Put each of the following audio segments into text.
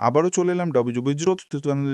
আবারও চলে এলাম ডব্লিউবিজিরোড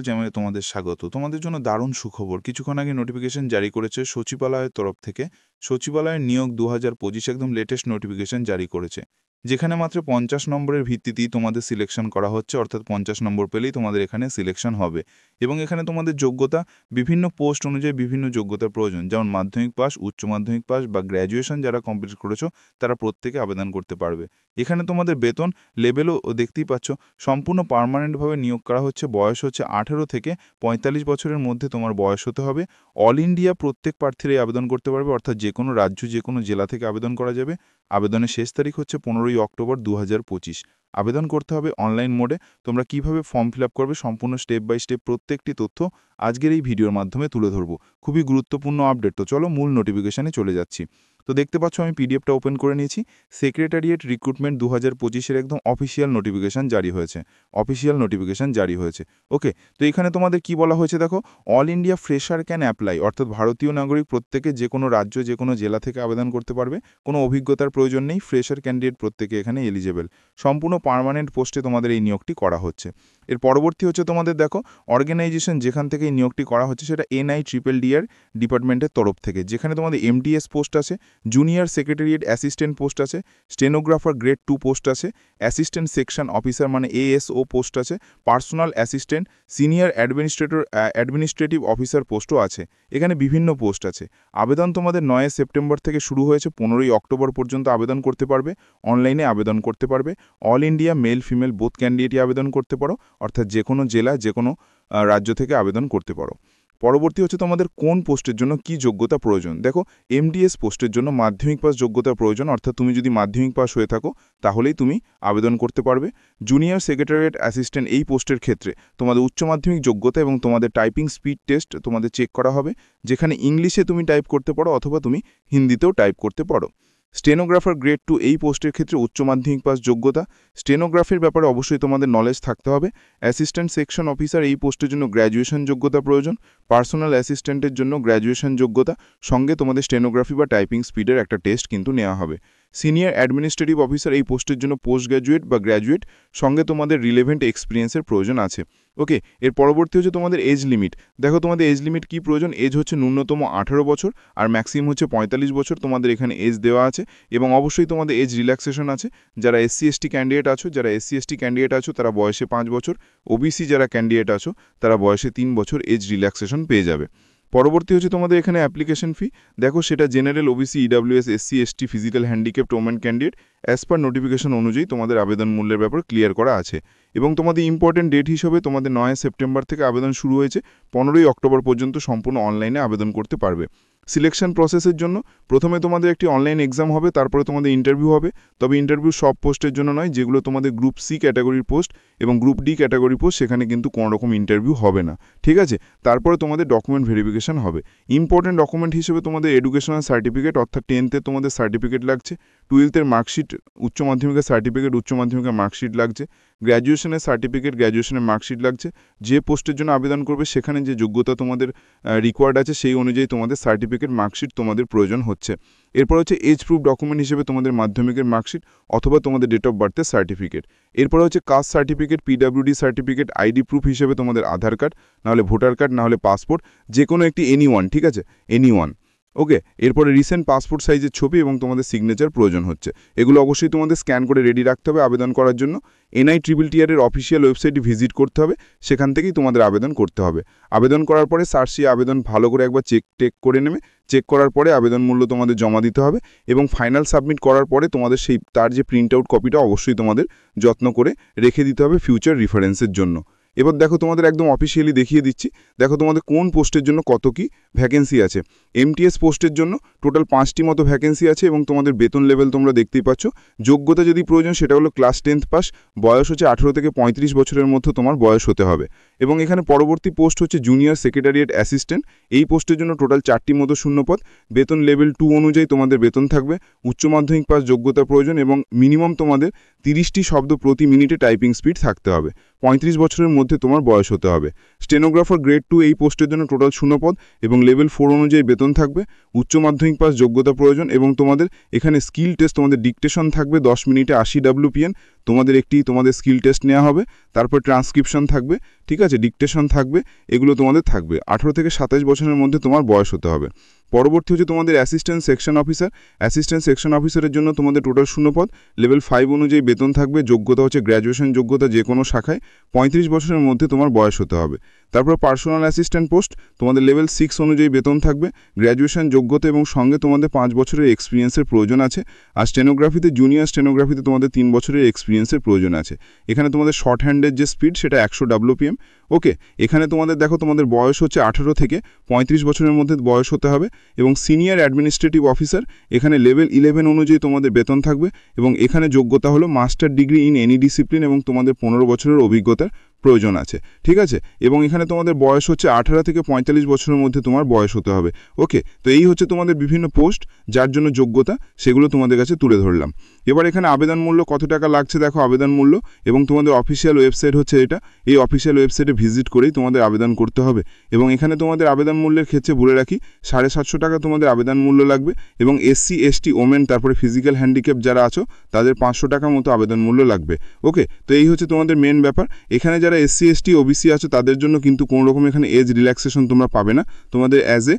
চ্যানেলে তোমাদের স্বাগত। তোমাদের জন্য দারুণ সুখবর। কিছুক্ষণ আগে নোটিফিকেশন জারি করেছে সচিবালয়ের তরফ থেকে। সচিবালয়ের নিয়োগ ২০২৫ একদম লেটেস্ট নোটিফিকেশন জারি করেছে। যেখানে মাত্র ৫০ নম্বরের ভিত্তিতেই তোমাদের সিলেকশন করা হচ্ছে, অর্থাৎ ৫০ নম্বর পেলেই তোমাদের এখানে সিলেকশন হবে। এবং এখানে তোমাদের যোগ্যতা বিভিন্ন পোস্ট অনুযায়ী বিভিন্ন যোগ্যতার প্রয়োজন। যেমন মাধ্যমিক পাস, উচ্চ মাধ্যমিক পাস বা গ্র্যাজুয়েশন যারা কমপ্লিট করেছো তারা প্রত্যেকে আবেদন করতে পারবে। এখানে তোমাদের বেতন লেভেলও দেখতেই পাচ্ছ, সম্পূর্ণ পার্মানেন্টভাবে নিয়োগ করা হচ্ছে। বয়স হচ্ছে ১৮ থেকে ৪৫ বছরের মধ্যে তোমার বয়স হতে হবে। অল ইন্ডিয়া প্রত্যেক প্রার্থীরাই আবেদন করতে পারবে, অর্থাৎ যে কোনো রাজ্য, যে কোনো জেলা থেকে আবেদন করা যাবে। আবেদনের শেষ তারিখ হচ্ছে ১৫ই অক্টোবর ২০২৫। আবেদন করতে হবে অনলাইন মোডে। তোমরা কিভাবে ফর্ম ফিল আপ করবে সম্পূর্ণ স্টেপ বাই স্টেপ প্রত্যেকটি তথ্য আজকের এই ভিডিওর মাধ্যমে তুলে ধরবো। খুবই গুরুত্বপূর্ণ আপডেট। তো চলো মূল নোটিফিকেশনে চলে যাচ্ছি। তো দেখতে পাচ্ছ আমি পিডিএফটা ওপেন করে নিয়েছি। সেক্রেটারিয়েট রিক্রুটমেন্ট ২০২৫-এর একদম অফিসিয়াল নোটিফিকেশন জারি হয়েছে। অফিসিয়াল নোটিফিকেশন জারি হয়েছে। ওকে, তো এখানে তোমাদের কি বলা হয়েছে দেখো, all India fresher can apply, অর্থাৎ ভারতীয় নাগরিক প্রত্যেকে যে কোনো রাজ্য, যে কোনো জেলা থেকে আবেদন করতে পারবে। কোনো অভিজ্ঞতার প্রয়োজন নেই। ফ্রেশার ক্যান্ডিডেট প্রত্যেকে এখানে এলিজেবল। সম্পূর্ণ পার্মানেন্ট পোস্টে তোমাদের এই নিয়োগটি করা হচ্ছে। এর পরবর্তী হচ্ছে তোমাদের দেখো, অর্গানাইজেশন যেখান থেকে এই নিয়োগটি করা হচ্ছে সেটা NIDDR ডিপার্টমেন্টের তরফ থেকে। যেখানে তোমাদের MDS পোস্ট আছে, জুনিয়র সেক্রেটারিয়েট অ্যাসিস্ট্যান্ট পোস্ট আছে, স্টেনোগ্রাফার গ্রেড 2 পোস্ট আছে, অ্যাসিস্ট্যান্ট সেকশন অফিসার মানে ASO পোস্ট আছে, personal assistant, senior administrative officer পোস্টও আছে। এখানে বিভিন্ন পোস্ট আছে। আবেদন তোমাদের ৯ সেপ্টেম্বর থেকে শুরু হয়েছে, ১৫ই অক্টোবর পর্যন্ত আবেদন করতে পারবে। অনলাইনে আবেদন করতে পারবে। All India male female both ক্যান্ডিডেটই আবেদন করতে পারো, অর্থাৎ যে কোনো জেলা, যে কোনো রাজ্য থেকে আবেদন করতে পারো। পরবর্তী হচ্ছে তোমাদের কোন পোস্টের জন্য কি যোগ্যতা প্রয়োজন। দেখো, MDS পোস্টের জন্য মাধ্যমিক পাস যোগ্যতা প্রয়োজন, অর্থাৎ তুমি যদি মাধ্যমিক পাস হয়ে থাকো তাহলেই তুমি আবেদন করতে পারবে। জুনিয়র সেক্রেটারিয়েট অ্যাসিস্ট্যান্ট এই পোস্টের ক্ষেত্রে তোমাদের উচ্চ মাধ্যমিক যোগ্যতা এবং তোমাদের টাইপিং স্পিড টেস্ট তোমাদের চেক করা হবে, যেখানে ইংলিশে তুমি টাইপ করতে পারো অথবা তুমি হিন্দিতেও টাইপ করতে পারো। স্টেনোগ্রাফার গ্রেড 2 এই পোস্টের ক্ষেত্রে উচ্চ মাধ্যমিক পাস যোগ্যতা। স্টেনোগ্রাফির ব্যাপারে অবশ্যই তোমাদের নলেজ থাকতে হবে। অ্যাসিস্ট্যান্ট সেকশন অফিসার এই পোস্টের জন্য গ্র্যাজুয়েশন যোগ্যতা প্রয়োজন। পার্সোনাল অ্যাসিস্ট্যান্টের জন্য গ্র্যাজুয়েশন যোগ্যতা, সঙ্গে তোমাদের স্টেনোগ্রাফি বা টাইপিং স্পিডের একটা টেস্ট কিন্তু নেওয়া হবে। সিনিয়র অ্যাডমিনিস্ট্রেটিভ অফিসার এই পোস্টের জন্য পোস্ট গ্র্যাজুয়েট বা গ্র্যাজুয়েট, সঙ্গে তোমাদের রিলেভেন্ট এক্সপিরিয়েন্সের প্রয়োজন আছে। ওকে, এর পরবর্তী হচ্ছে তোমাদের এজ লিমিট। দেখো, তোমাদের এজ লিমিট কি প্রয়োজন। এজ হচ্ছে ন্যূনতম 18 বছর আর ম্যাক্সিমাম হচ্ছে 45 বছর তোমাদের এখানে এজ দেওয়া আছে। এবং অবশ্যই তোমাদের এজ রিল্যাক্সেশন আছে। যারা SC/ST ক্যান্ডিডেট আছো, তারা বয়সে 5 বছর। OBC যারা ক্যান্ডিডেট আছো তারা বয়সে 3 বছর এজ রিল্যাক্সেশন পেয়ে যাবে। পরবর্তী হচ্ছে তোমাদের এখানে অ্যাপ্লিকেশন ফি। দেখো, সেটা general, OBC, EWS, SC/ST, physical handicapped women candidate as per notification অনুযায়ী তোমাদের আবেদন মূল্যের ব্যাপার ক্লিয়ার করা আছে। এবং তোমাদের ইম্পর্টেন্ট ডেট হিসেবে তোমাদের 9 সেপ্টেম্বর থেকে আবেদন শুরু হয়েছে, 15ই অক্টোবর পর্যন্ত সম্পূর্ণ অনলাইনে আবেদন করতে পারবে। সিলেকশন প্রসেসের জন্য প্রথমে তোমাদের একটি অনলাইন এক্সাম হবে, তারপরে তোমাদের ইন্টারভিউ হবে। তবে ইন্টারভিউ সব পোস্টের জন্য নয়, যেগুলো তোমাদের গ্রুপ C ক্যাটাগরির পোস্ট এবং গ্রুপ D ক্যাটাগরি পোস্ট, সেখানে কিন্তু কোনো রকম ইন্টারভিউ হবে না, ঠিক আছে। তারপরে তোমাদের ডকুমেন্ট ভেরিফিকেশন হবে। ইম্পর্টেন্ট ডকুমেন্ট হিসেবে তোমাদের এডুকেশনাল সার্টিফিকেট, অর্থাৎ 10th তোমাদের সার্টিফিকেট লাগছে, 12th মার্কশিট, উচ্চ মাধ্যমিকের সার্টিফিকেট, উচ্চ মাধ্যমিকের মার্কশিট লাগছে, গ্র্যাজুয়েশনের সার্টিফিকেট, গ্র্যাজুয়েশনের মার্কশিট লাগছে। যে পোস্টের জন্য আবেদন করবে সেখানে যে যোগ্যতা তোমাদের রিকোয়ার্ড আছে সেই অনুযায়ী তোমাদের সার্টিফিকেট, মার্কশিট তোমাদের প্রয়োজন হচ্ছে। এরপর হচ্ছে এজ প্রুফ ডকুমেন্ট হিসেবে তোমাদের মাধ্যমিকের মার্কশিট অথবা তোমাদের ডেট অফ বার্থের সার্টিফিকেট। এরপর হচ্ছে caste certificate, PWD certificate, ID proof হিসেবে তোমাদের আধার কার্ড, নাহলে ভোটার কার্ড, নাহলে পাসপোর্ট, যে কোনো একটি এনি ওয়ান, ঠিক আছে, এনি ওয়ান। ওকে, এরপরে রিসেন্ট পাসপোর্ট সাইজের ছবি এবং তোমাদের সিগনেচার প্রয়োজন হচ্ছে। এগুলো অবশ্যই তোমাদের স্ক্যান করে রেডি রাখতে হবে আবেদন করার জন্য। NIDDR অফিসিয়াল ওয়েবসাইটে ভিজিট করতে হবে, সেখান থেকেই তোমাদের আবেদন করতে হবে। আবেদন করার পরে সার্সি আবেদন ভালো করে একবার চেক করে নেবে। চেক করার পরে আবেদন মূল্য তোমাদের জমা দিতে হবে এবং ফাইনাল সাবমিট করার পরে তোমাদের তার যে প্রিন্ট আউট কপিটা অবশ্যই তোমাদের যত্ন করে রেখে দিতে হবে ফিউচার রেফারেন্সের জন্য। এবার দেখো, তোমাদের একদম অফিসিয়ালি দেখিয়ে দিচ্ছি। দেখো, তোমাদের কোন পোস্টের জন্য কত কি ভ্যাকেন্সি আছে। MTS পোস্টের জন্য টোটাল 5টি মতো ভ্যাকেন্সি আছে এবং তোমাদের বেতন লেভেল তোমরা দেখতেই পাচ্ছ। যোগ্যতা যদি প্রয়োজন সেটা হলো ক্লাস 10th পাস, বয়স হচ্ছে 18 থেকে 35 বছরের মধ্যে তোমার বয়স হতে হবে। এবং এখানে পরবর্তী পোস্ট হচ্ছে জুনিয়র সেক্রেটারিয়েট অ্যাসিস্ট্যান্ট। এই পোস্টের জন্য টোটাল 4টি মতো শূন্যপদ। বেতন লেভেল 2 অনুযায়ী তোমাদের বেতন থাকবে। উচ্চ মাধ্যমিক পাস যোগ্যতা প্রয়োজন এবং মিনিমাম তোমাদের 30টি শব্দ প্রতি মিনিটে টাইপিং স্পিড থাকতে হবে। 35 বছরের মধ্যে তোমার বয়স হতে হবে। স্টেনোগ্রাফার গ্রেড 2 এই পোস্টের জন্য টোটাল 0 পদ এবং লেভেল 4 অনুযায়ী বেতন থাকবে। উচ্চ মাধ্যমিক পাস যোগ্যতা প্রয়োজন এবং তোমাদের এখানে স্কিল টেস্ট, তোমাদের ডিকটেশন থাকবে 10 মিনিটে 80 WPN। তোমাদের স্কিল টেস্ট নেওয়া হবে, তারপর ট্রান্সক্রিপশন থাকবে, ঠিক আছে, ডিকটেশন থাকবে, এগুলো তোমাদের থাকবে। 18 থেকে 27 বছরের মধ্যে তোমার বয়স হতে হবে। পরবর্তী হচ্ছে তোমাদের assistant section officer. Assistant section অফিসারের জন্য তোমাদের টোটাল 0 পদ, লেভেল 5 অনুযায়ী বেতন থাকবে। যোগ্যতা হচ্ছে গ্র্যাজুয়েশন যোগ্যতা যে কোনো শাখায়, 35 বছরের মধ্যে তোমার বয়স হতে হবে। তারপর পার্সোনাল অ্যাসিস্ট্যান্ট পোস্ট, তোমাদের লেভেল 6 অনুযায়ী বেতন থাকবে। গ্র্যাজুয়েশন যোগ্যতা এবং সঙ্গে তোমাদের 5 বছরের এক্সপিরিয়েন্সের প্রয়োজন আছে। আর স্টেনোগ্রাফিতে, জুনিয়র স্টেনোগ্রাফিতে তোমাদের 3 বছরের এক্সপিরিয়েন্সের প্রয়োজন আছে। এখানে তোমাদের শর্ট হ্যান্ডের যে স্পিড সেটা 100 WPM। ওকে, এখানে তোমাদের দেখো তোমাদের বয়স হচ্ছে 18 থেকে 35 বছরের মধ্যে বয়স হতে হবে। এবং সিনিয়র অ্যাডমিনিস্ট্রেটিভ অফিসার, এখানে লেভেল 11 অনুযায়ী তোমাদের বেতন থাকবে এবং এখানে যোগ্যতা হলো master degree in any discipline এবং তোমাদের 15 বছরের অভিজ্ঞতার প্রয়োজন আছে, ঠিক আছে। এবং এখানে তোমাদের বয়স হচ্ছে 18 থেকে 45 বছরের মধ্যে তোমার বয়স হতে হবে। ওকে, তো এই হচ্ছে তোমাদের বিভিন্ন পোস্ট যার জন্য যোগ্যতা, সেগুলো তোমাদের কাছে তুলে ধরলাম। এবার এখানে আবেদন মূল্য কত টাকা লাগছে দেখো, আবেদন মূল্য এবং তোমাদের অফিসিয়াল ওয়েবসাইট হচ্ছে এটা। এই অফিসিয়াল ওয়েবসাইটে ভিজিট করেই তোমাদের আবেদন করতে হবে। এবং এখানে তোমাদের আবেদন মূল্যের ক্ষেত্রে বলে রাখি 750 টাকা তোমাদের আবেদন মূল্য লাগবে এবং SC ST ওমেন তারপরে ফিজিক্যাল হ্যান্ডিক্যাপ যারা আছো তাদের 500 টাকা মতো আবেদন মূল্য লাগবে। ওকে, তো এই হচ্ছে তোমাদের মেন ব্যাপার। এখানে যারা SC ST OBC আছো তাদের জন্য কিন্তু কোনো রকম এখানে এজ রিল্যাক্সেশন তোমরা পাবে না, তোমাদের অ্যাজ এ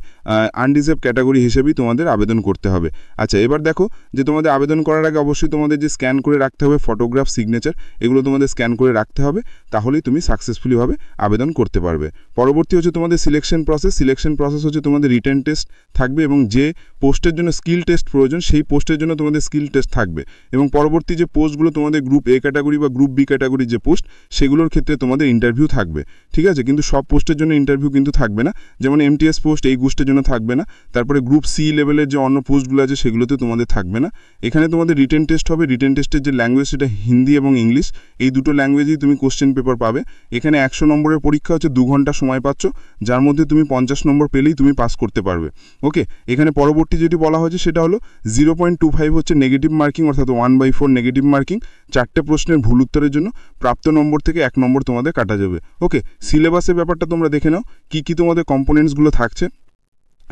আনডিজার্ভ ক্যাটাগরি হিসেবেই তোমাদের আবেদন করতে হবে। আচ্ছা, এবার দেখো যে তোমাদের আবেদন করার আগে অবশ্যই তোমাদের যে স্ক্যান করে রাখতে হবে ফটোগ্রাফ, সিগনেচার, এগুলো তোমাদের স্ক্যান করে রাখতে হবে, তাহলেই তুমি সাকসেসফুলিভাবে আবেদন করতে পারবে। পরবর্তী হচ্ছে তোমাদের সিলেকশন প্রসেস। সিলেকশন প্রসেস হচ্ছে তোমাদের রিটেন টেস্ট থাকবে এবং যে পোস্টের জন্য স্কিল টেস্ট প্রয়োজন সেই পোস্টের জন্য তোমাদের স্কিল টেস্ট থাকবে। এবং পরবর্তী যে পোস্টগুলো তোমাদের গ্রুপ A ক্যাটাগরি বা গ্রুপ B ক্যাটাগরি যে পোস্ট, সেগুলোর ক্ষেত্রে তোমাদের ইন্টারভিউ থাকবে, ঠিক আছে। কিন্তু সব পোস্টের জন্য ইন্টারভিউ কিন্তু থাকবে না, যেমন MTS পোস্ট এই গোষ্ঠীর জন্য থাকবে না। তারপরে গ্রুপ C লেভেলের যে অন্য পোস্টগুলো আছে সেগুলোতে তোমাদের থাকবে না। এখানে তোমাদের রিটেন টেস্ট হবে। রিটেন টেস্টের যে ল্যাঙ্গুয়েজ সেটা হিন্দি এবং ইংলিশ, এই দুটো ল্যাঙ্গুয়েজেই তুমি কোশ্চেন পেপার পাবে। এখানে 100 নম্বরের পরীক্ষা হচ্ছে, 2 ঘন্টা সময় পাচ্ছ, যার মধ্যে তুমি 50 নম্বর পেলেই তুমি পাস করতে পারবে। ওকে, এখানে পরবর্তী যেটি বলা হয়েছে সেটা হলো 0.25 হচ্ছে নেগেটিভ মার্কিং, অর্থাৎ 1/4 নেগেটিভ মার্কিং। 4টে প্রশ্নের ভুল উত্তরের জন্য প্রাপ্ত নম্বর থেকে 1 নম্বর তোমাদের কাটা যাবে। ওকে, সিলেবাসের ব্যাপারটা তোমরা দেখে নাও, কি তোমাদের কম্পোনেন্টসগুলো থাকছে,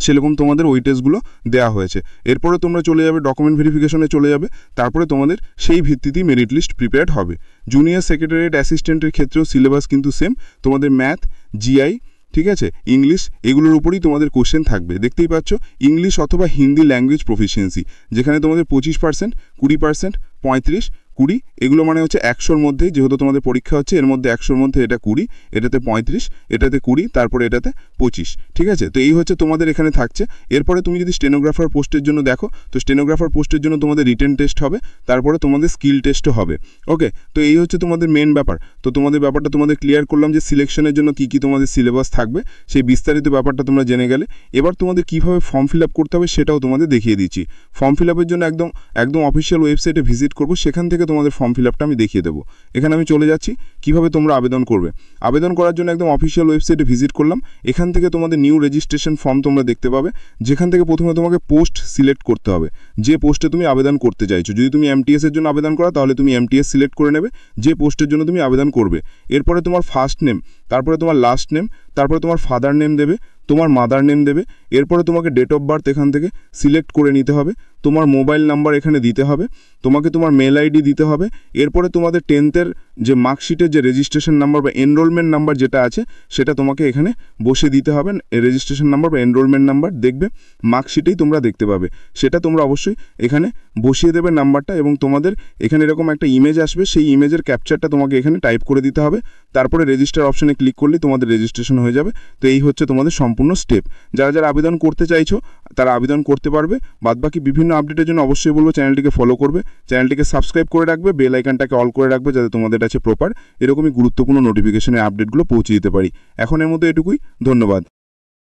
সেরকম তোমাদের ওই টেস্টগুলো দেওয়া হয়েছে। এরপরে তোমরা চলে যাবে ডকুমেন্ট ভেরিফিকেশনে চলে যাবে, তারপরে তোমাদের সেই ভিত্তিতেই মেরিট লিস্ট প্রিপেয়ার্ড হবে। জুনিয়র সেক্রেটারিয়েট অ্যাসিস্ট্যান্টের ক্ষেত্রেও সিলেবাস কিন্তু সেম, তোমাদের ম্যাথ, GI, ঠিক আছে, ইংলিশ, এগুলোর উপরই তোমাদের কোশ্চেন থাকবে। দেখতেই পাচ্ছ, ইংলিশ অথবা হিন্দি ল্যাঙ্গুয়েজ প্রফিসিয়েন্সি, যেখানে তোমাদের 25%, 20%, 35, 20, এগুলো মানে হচ্ছে 100-র মধ্যেই, যেহেতু তোমাদের পরীক্ষা হচ্ছে এর মধ্যে 100-র মধ্যে এটা 20, এটাতে 35, এটাতে 20, তারপরে এটাতে 25, ঠিক আছে। তো এই হচ্ছে তোমাদের এখানে থাকছে। এরপরে তুমি যদি স্টেনোগ্রাফার পোস্টের জন্য দেখো, তো স্টেনোগ্রাফার পোস্টের জন্য তোমাদের রিটেন টেস্ট হবে, তারপরে তোমাদের স্কিল টেস্টও হবে। ওকে, তো এই হচ্ছে তোমাদের মেন ব্যাপার। তো তোমাদের ব্যাপারটা তোমাদের ক্লিয়ার করলাম যে সিলেকশনের জন্য কি তোমাদের সিলেবাস থাকবে, সেই বিস্তারিত ব্যাপারটা তোমরা জেনে গেলে। এবার তোমাদের কীভাবে ফর্ম ফিল আপ করতে হবে সেটাও তোমাদের দেখিয়ে দিচ্ছি। ফর্ম ফিল আপের জন্য একদম অফিসিয়াল ওয়েবসাইটে ভিজিট করবো, সেখান থেকে তোমাদের ফর্ম ফিল আপটা আমি দেখিয়ে দেবো। এখানে আমি চলে যাচ্ছি, কিভাবে তোমরা আবেদন করবে। আবেদন করার জন্য একদম অফিসিয়াল ওয়েবসাইটে ভিজিট করলাম। এখান থেকে তোমাদের নিউ রেজিস্ট্রেশন ফর্ম তোমরা দেখতে পাবে, যেখান থেকে প্রথমে তোমাকে পোস্ট সিলেক্ট করতে হবে, যে পোস্টে তুমি আবেদন করতে চাইছো। যদি তুমি MTS এর জন্য আবেদন করো তাহলে তুমি MTS সিলেক্ট করে নেবে, যে পোস্টের জন্য তুমি আবেদন করবে। এরপরে তোমার ফার্স্ট নেম, তারপরে তোমার লাস্ট নেম, তারপরে তোমার ফাদার নেম দেবে, তোমার মাদার নেম দেবে। এরপরে তোমাকে ডেট অফ বার্থ এখান থেকে সিলেক্ট করে নিতে হবে, তোমার মোবাইল নাম্বার এখানে দিতে হবে, তোমাকে তোমার মেল ID দিতে হবে। এরপরে তোমাদের 10th-এর যে মার্কশিটের যে রেজিস্ট্রেশন নাম্বার বা এনরোলমেন্ট নাম্বার যেটা আছে সেটা তোমাকে এখানে বসে দিতে হবে। রেজিস্ট্রেশন নাম্বার বা এনরোলমেন্ট নাম্বার দেখবে মার্কশিটেই তোমরা দেখতে পাবে, সেটা তোমরা অবশ্যই এখানে বসিয়ে দেবে নাম্বারটা। এবং তোমাদের এখানে এরকম একটা ইমেজ আসবে, সেই ইমেজের ক্যাপচারটা তোমাকে এখানে টাইপ করে দিতে হবে। তারপরে রেজিস্টার অপশনে ক্লিক করলে তোমাদের রেজিস্ট্রেশন হয়ে যাবে। তো এই হচ্ছে তোমাদের সম্পূর্ণ স্টেপ। যারা আবেদন করতে চাইছো তারা আবেদন করতে পারবে। বাদবাকি বিভিন্ন আপডেটের জন্য অবশ্যই বলবো চ্যানেলটিকে ফলো করবে, চ্যানেলটিকে সাবস্ক্রাইব করে রাখবে, বেল আইকনটাকে অল করে রাখবে, যাতে তোমাদের কাছে প্রপার এরকমই গুরুত্বপূর্ণ নোটিফিকেশনের আপডেটগুলো পৌঁছে দিতে পারি। এখন এর মধ্যে এটুকুই, ধন্যবাদ।